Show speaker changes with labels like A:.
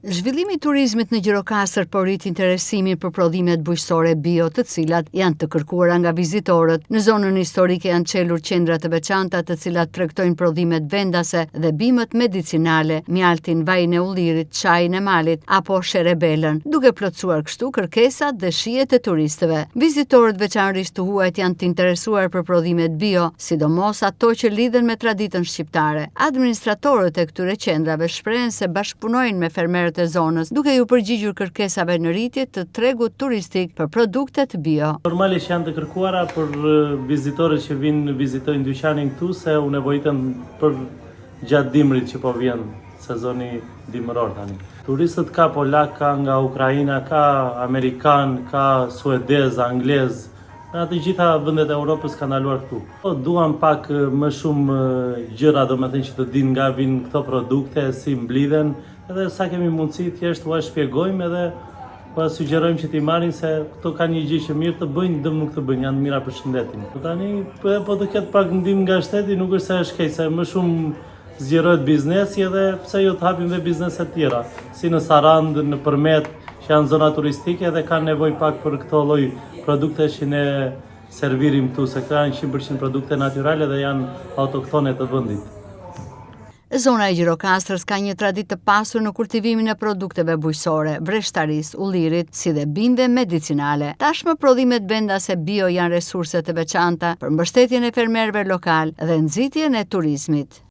A: Zhvillimi i turizmit në Gjirokastër po rrit interesimin për prodhimet bujqësore bio, të cilat janë të kërkuara nga vizitorët. Në zonën historike janë çelur qendra të veçanta të cilat tregtojnë prodhimet vendase dhe bimët medicinale, mjaltin, vajin e ullirit, çajin e malit apo sherebelën, duke plotësuar kështu kërkesat dhe shijet e turistëve. Vizitorët veçanërisht të huajt janë të interesuar për prodhimet bio, sidomos ato që lidhen me traditën shqiptare. Administratorët e këtyre qendrave shprehen se bashkëpunojnë me fermerët e zonës, duke ju përgjigjur kërkesave në rritje të tregut turistik për produktet bio.
B: Normalisht janë të kërkuara për vizitorët që vinë vizitojnë dyqanin këtu, se u nevojitën për gjatë dimrit që po vjen sezoni dimëror tani. Turistët ka polak, ka nga Ukraina, ka amerikan, ka suedez, anglez, nga të gjitha vendet e Europës kanë ndaluar këtu. Duan pak më shumë gjëra, domethënë që të dinë nga vinë këto produkte, si mblidhen, edhe sa kemi mundësi thjesht ua shpjegojmë edhe ua sugjerojmë që t'i marrin se këto kanë një gjë që mirë të bëjnë, dëm nuk të bëjnë, janë mira për shëndetin. Tani po të ketë pak ndihmë nga shteti, nuk është se është keq, se më shumë zgjerohet biznesi edhe pse jo të hapim dhe biznese të tjera, si në Sarand, në Përmet, që janë zona turistike dhe kanë nevojë pak për këto lloj produkte që ne servirim këtu, se këto janë 100% produkte natyrale dhe janë autoktone të vendit.
A: Zona e Gjirokastrës ka një traditë të pasur në kultivimin e produkteve bujqësore, vreshtarisë, ullirit, si dhe bimëve medicinale. Tashmë prodhimet vendase bio janë resurse të veçanta për mbështetjen e fermerëve lokal dhe nxitjen e turizmit.